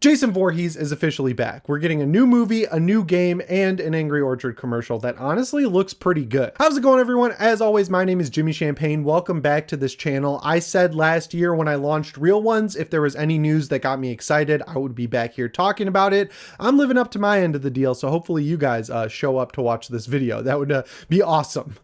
Jason Voorhees is officially back. We're getting a new movie, a new game, and an Angry Orchard commercial that honestly looks pretty good. How's it going, everyone? As always, my name is Jimmy Champagne. Welcome back to this channel. I said last year when I launched Real Ones, if there was any news that got me excited, I would be back here talking about it. I'm living up to my end of the deal, so hopefully you guys show up to watch this video. That would be awesome.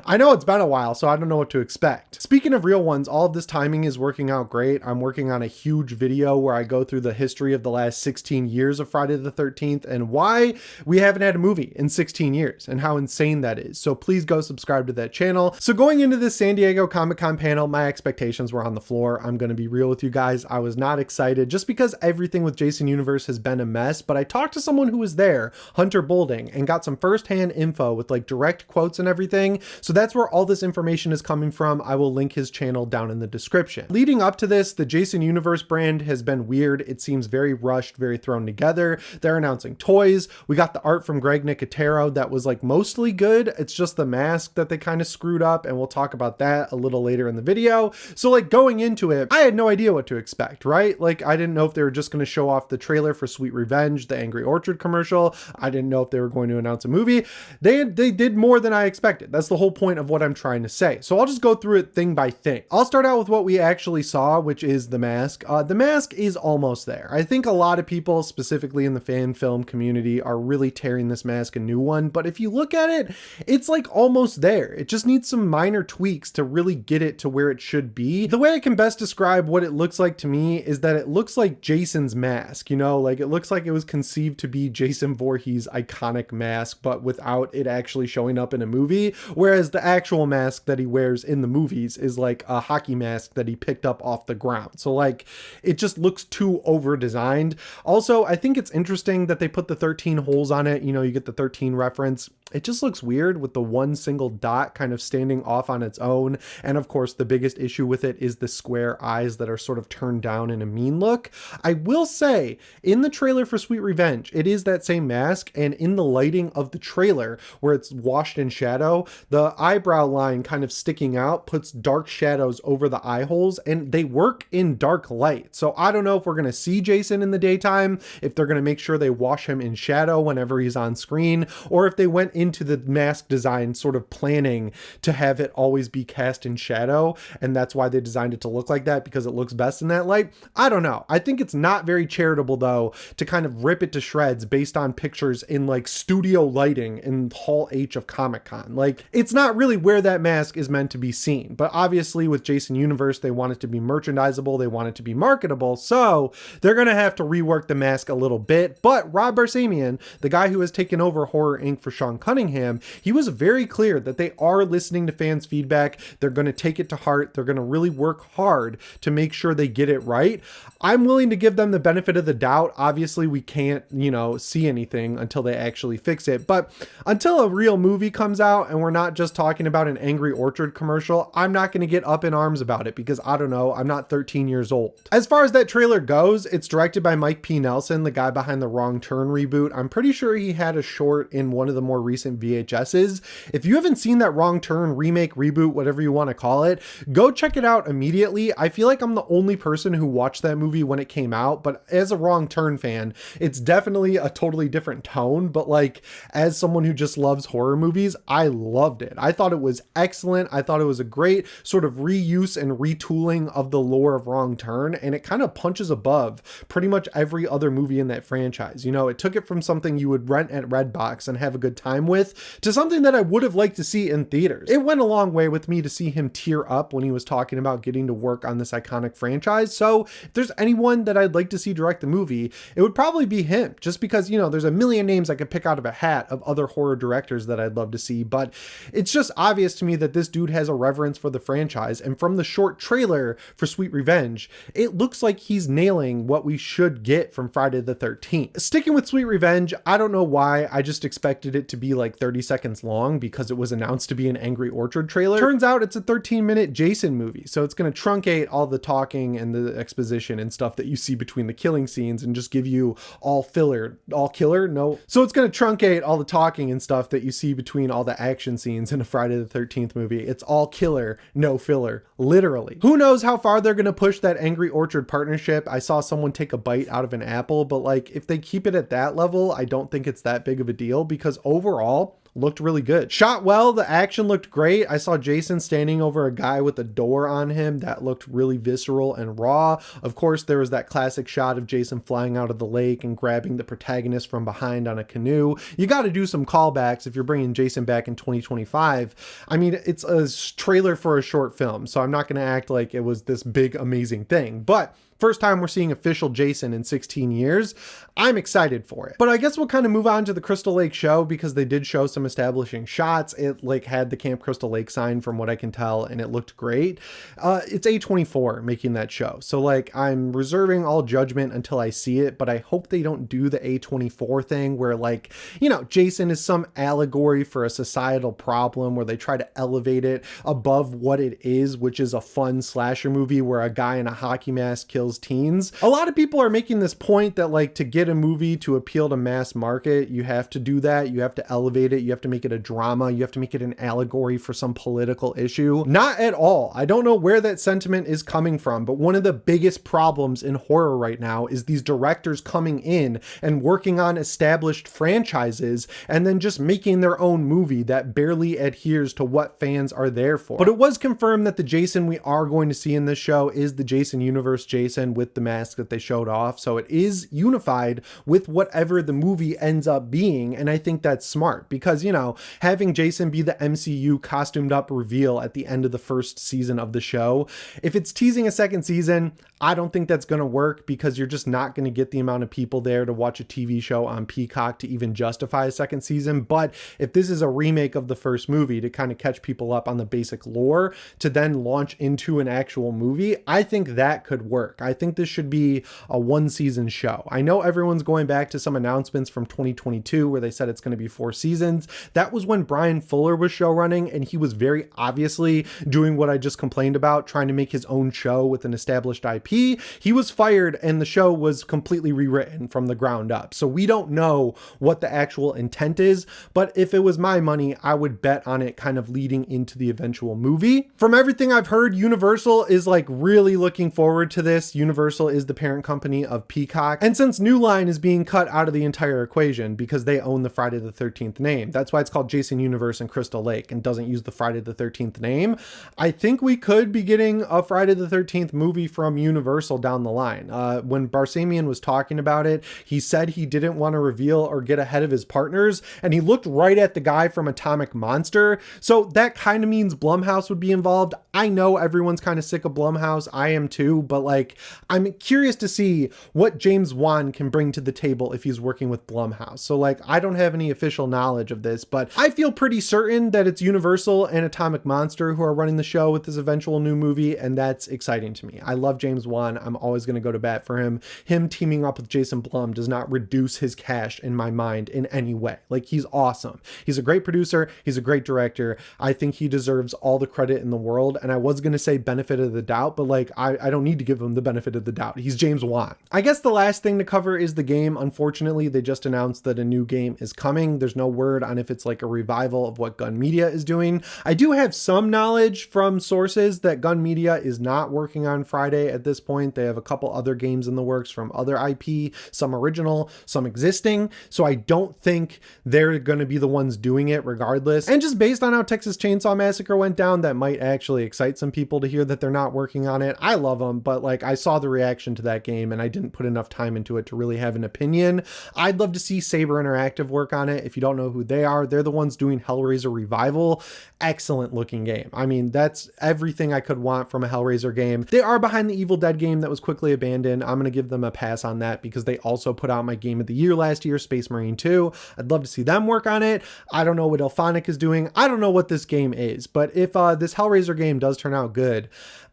I know it's been a while, so I don't know what to expect. Speaking of Real Ones, all of this timing is working out great. I'm working on a huge video where I go through the history of the last 16 years of Friday the 13th and why we haven't had a movie in 16 years and how insane that is. So please go subscribe to that channel. So going into this San Diego Comic-Con panel, my expectations were on the floor. I'm going to be real with you guys. I was not excited just because everything with Jason Universe has been a mess, but I talked to someone who was there, Hunter Bolding, and got some firsthand info with like direct quotes and everything. So that's where all this information is coming from. I will link his channel down in the description. Leading up to this, the Jason Universe brand has been weird. It seems very rushed, very thrown together. They're announcing toys. We got the art from Greg Nicotero that was like mostly good. It's just the mask that they kind of screwed up, and we'll talk about that a little later in the video. So like going into it, I had no idea what to expect, right? Like I didn't know if they were just going to show off the trailer for Sweet Revenge, the Angry Orchard commercial. I didn't know if they were going to announce a movie. They did more than I expected. That's the whole point of what I'm trying to say. So I'll just go through it thing by thing. I'll start out with what we actually saw, which is the mask. The mask is almost there. I think a lot of people, specifically in the fan film community, are really tearing this mask a new one. But if you look at it, it's like almost there. It just needs some minor tweaks to really get it to where it should be. The way I can best describe what it looks like to me is that it looks like Jason's mask, you know, like it looks like it was conceived to be Jason Voorhees' iconic mask, but without it actually showing up in a movie. Whereas the actual mask that he wears in the movies is like a hockey mask that he picked up off the ground. So like it just looks too over designed. Also, I think it's interesting that they put the 13 holes on it. You know, you get the 13 reference. It just looks weird with the one single dot kind of standing off on its own. And of course, the biggest issue with it is the square eyes that are sort of turned down in a mean look. I will say, in the trailer for Sweet Revenge, it is that same mask. And in the lighting of the trailer, where it's washed in shadow, the eyebrow line kind of sticking out puts dark shadows over the eye holes, and they work in dark light. So I don't know if we're going to see Jason in the daytime, if they're going to make sure they wash him in shadow whenever he's on screen, or if they went into the mask design sort of planning to have it always be cast in shadow, and that's why they designed it to look like that, because it looks best in that light. I don't know. I think it's not very charitable though to kind of rip it to shreds based on pictures in like studio lighting in Hall H of Comic-Con. Like it's not really where that mask is meant to be seen, but obviously with Jason Universe, they want it to be merchandisable, they want it to be marketable, so they're going to have to rework the mask a little bit. But Rob Barsamian, the guy who has taken over Horror Inc. for Sean Cunningham, he was very clear that they are listening to fans' feedback. They're going to take it to heart. They're going to really work hard to make sure they get it right. I'm willing to give them the benefit of the doubt. Obviously, we can't, you know, see anything until they actually fix it. But until a real movie comes out and we're not just talking about an Angry Orchard commercial, I'm not going to get up in arms about it because I don't know, I'm not 13 years old. As far as that trailer goes, it's directed by Mike P. Nelson, the guy behind the Wrong Turn reboot. I'm pretty sure he had a short in one of the more recent VHSs. If you haven't seen that Wrong Turn remake, reboot, whatever you want to call it, go check it out immediately. I feel like I'm the only person who watched that movie when it came out, but as a Wrong Turn fan, it's definitely a totally different tone. But like as someone who just loves horror movies, I loved it. I thought it was excellent. I thought it was a great sort of reuse and retooling of the lore of Wrong Turn, and it kind of punches above pretty much every other movie in that franchise. You know, it took it from something you would rent at Redbox and have a good time with to something that I would have liked to see in theaters. It went a long way with me to see him tear up when he was talking about getting to work on this iconic franchise. So if there's anyone that I'd like to see direct the movie, it would probably be him, just because, you know, there's a million names I could pick out of a hat of other horror directors that I'd love to see, but it's just obvious to me that this dude has a reverence for the franchise. And from the short trailer for Sweet Revenge, it looks like he's nailing what we should get from Friday the 13th. Sticking with Sweet Revenge, I don't know why, I just expected it to be be like 30 seconds long because it was announced to be an Angry Orchard trailer. Turns out it's a 13-minute Jason movie. So it's going to truncate all the talking and the exposition and stuff that you see between the killing scenes and just give you all filler. All killer? No. So it's going to truncate all the talking and stuff that you see between all the action scenes in a Friday the 13th movie. It's all killer, no filler. Literally. Who knows how far they're going to push that Angry Orchard partnership? I saw someone take a bite out of an apple, but like if they keep it at that level, I don't think it's that big of a deal because overall, looked really good. Shot well, the action looked great. I saw Jason standing over a guy with a door on him. That looked really visceral and raw. Of course, there was that classic shot of Jason flying out of the lake and grabbing the protagonist from behind on a canoe. You got to do some callbacks if you're bringing Jason back in 2025. I mean, it's a trailer for a short film, so I'm not going to act like it was this big, amazing thing, but first time we're seeing official Jason in 16 years. I'm excited for it. But I guess we'll kind of move on to the Crystal Lake show because they did show some establishing shots. It like had the Camp Crystal Lake sign from what I can tell, and it looked great. It's A24 making that show. So like I'm reserving all judgment until I see it, but I hope they don't do the A24 thing where like, you know, Jason is some allegory for a societal problem where they try to elevate it above what it is, which is a fun slasher movie where a guy in a hockey mask kills teens. A lot of people are making this point that like to get a movie to appeal to mass market, you have to do that. You have to elevate it. You have to make it a drama. You have to make it an allegory for some political issue. Not at all. I don't know where that sentiment is coming from, but one of the biggest problems in horror right now is these directors coming in and working on established franchises and then just making their own movie that barely adheres to what fans are there for. But it was confirmed that the Jason we are going to see in this show is the Jason Universe Jason with the mask that they showed off. So it is unified with whatever the movie ends up being. And I think that's smart because, you know, having Jason be the MCU costumed up reveal at the end of the first season of the show, if it's teasing a second season, I don't think that's going to work because you're just not going to get the amount of people there to watch a TV show on Peacock to even justify a second season. But if this is a remake of the first movie to kind of catch people up on the basic lore to then launch into an actual movie, I think that could work. I think this should be a one season show. I know everyone's going back to some announcements from 2022 where they said it's going to be 4 seasons. That was when Brian Fuller was show running and he was very obviously doing what I just complained about, trying to make his own show with an established IP. He was fired and the show was completely rewritten from the ground up. So we don't know what the actual intent is, but if it was my money, I would bet on it kind of leading into the eventual movie. From everything I've heard, Universal is like really looking forward to this. Universal is the parent company of Peacock. And since New Line is being cut out of the entire equation because they own the Friday the 13th name, that's why it's called Jason Universe and Crystal Lake and doesn't use the Friday the 13th name. I think we could be getting a Friday the 13th movie from Universal down the line. When Barsamian was talking about it, he said he didn't want to reveal or get ahead of his partners, and he looked right at the guy from Atomic Monster. So that kind of means Blumhouse would be involved. I know everyone's kind of sick of Blumhouse. I am too, but like, I'm curious to see what James Wan can bring to the table if he's working with Blumhouse. So like, I don't have any official knowledge of this, but I feel pretty certain that it's Universal and Atomic Monster who are running the show with this eventual new movie, and that's exciting to me. I love James Wan. I'm always going to go to bat for him. Him teaming up with Jason Blum does not reduce his cash in my mind in any way. Like, he's awesome. He's a great producer. He's a great director. I think he deserves all the credit in the world. And I was going to say benefit of the doubt, but like, I don't need to give him the benefit of the doubt. He's James Wan. I guess the last thing to cover is the game. Unfortunately, they just announced that a new game is coming. There's no word on if it's like a revival of what Gun Media is doing. I do have some knowledge from sources that Gun Media is not working on Friday at this point. They have a couple other games in the works from other IP, some original, some existing. So I don't think they're going to be the ones doing it regardless. And just based on how Texas Chainsaw Massacre went down, that might actually excite some people to hear that they're not working on it. I love them, but like, I saw the reaction to that game and I didn't put enough time into it to really have an opinion. I'd love to see Saber Interactive work on it. If you don't know who they are, they're the ones doing Hellraiser Revival. Excellent looking game. I mean, that's everything I could want from a Hellraiser game. They are behind the Evil Dead game that was quickly abandoned. I'm going to give them a pass on that because they also put out my game of the year last year, Space Marine 2. I'd love to see them work on it. I don't know what Elphonic is doing. I don't know what this game is, but if this Hellraiser game does turn out good,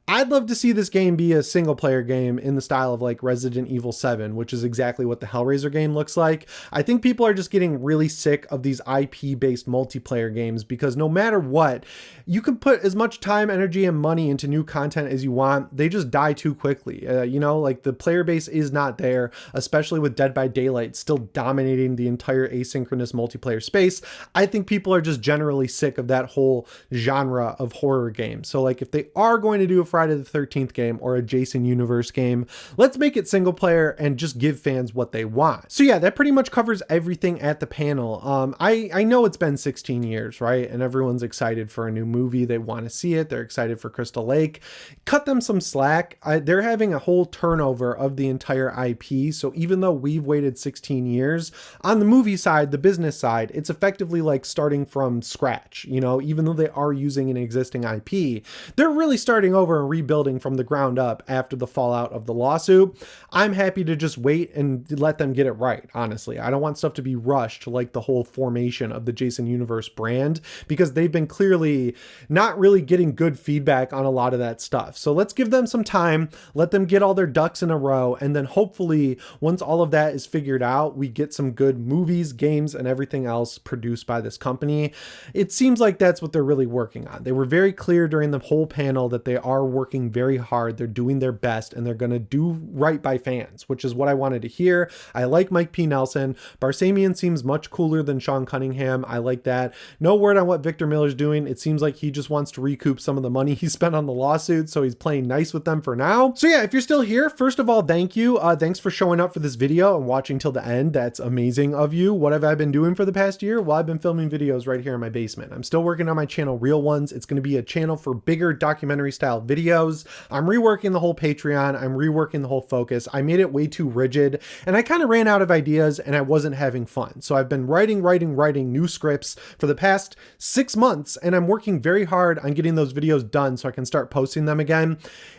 I'd love to see this game be a single player game in the style of like Resident Evil 7, which is exactly what the Hellraiser game looks like. I think people are just getting really sick of these IP based multiplayer games because no matter what, you can put as much time, energy, and money into new content as you want. They just die too quickly. You know, like the player base is not there, especially with Dead by Daylight still dominating the entire asynchronous multiplayer space. I think people are just generally sick of that whole genre of horror games. So like if they are going to do a Friday the 13th game or a Jason Universe game, let's make it single player and just give fans what they want. So yeah, that pretty much covers everything at the panel. I know it's been 16 years, right? And everyone's excited for a new movie. They want to see it. They're excited for Crystal Lake. Cut them some slack. They're having a whole turnover of the entire IP. So even though we've waited 16 years, on the movie side, the business side, it's effectively like starting from scratch. You know, even though they are using an existing IP, they're really starting over and rebuilding from the ground up after the fallout of the lawsuit. I'm happy to just wait and let them get it right, honestly. I don't want stuff to be rushed like the whole formation of the Jason Universe brand, because they've been clearly not really getting good feedback on a lot of that stuff. So let's give them some time, let them get all their ducks in a row, and then hopefully once all of that is figured out, we get some good movies, games, and everything else produced by this company. It seems like that's what they're really working on. They were very clear during the whole panel that they are working very hard, they're doing their best, and they're going to do right by fans, which is what I wanted to hear. I like Mike P. Nelson. Barsamian seems much cooler than Sean Cunningham. I like that. No word on what Victor Miller's doing. It seems like he just wants to recoup some of the money he spent on the lawsuit, so he's playing nice with them for now. So yeah, if you're still here, first of all, thank you. Thanks for showing up for this video and watching till the end. That's amazing of you. What have I been doing for the past year? Well, I've been filming videos right here in my basement. I'm still working on my channel, Real Ones. It's going to be a channel for bigger documentary style videos. I'm reworking the whole Patreon. I'm reworking the whole focus. I made it way too rigid and I kind of ran out of ideas and I wasn't having fun. So I've been writing new scripts for the past 6 months and I'm working very hard on getting those videos done so I can start posting them again.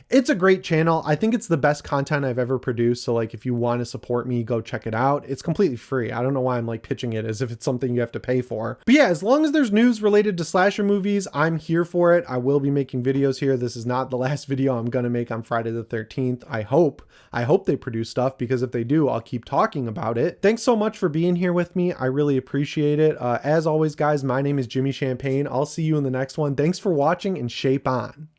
It's a great channel. I think it's the best content I've ever produced. So like if you want to support me, go check it out. It's completely free. I don't know why I'm like pitching it as if it's something you have to pay for. But yeah, as long as there's news related to slasher movies, I'm here for it. I will be making videos here. This is not the last video I'm going to make on Friday the 13th. I hope they produce stuff, because if they do, I'll keep talking about it. Thanks so much for being here with me. I really appreciate it. As always, guys, my name is Jimmy Champagne. I'll see you in the next one. Thanks for watching and shape on.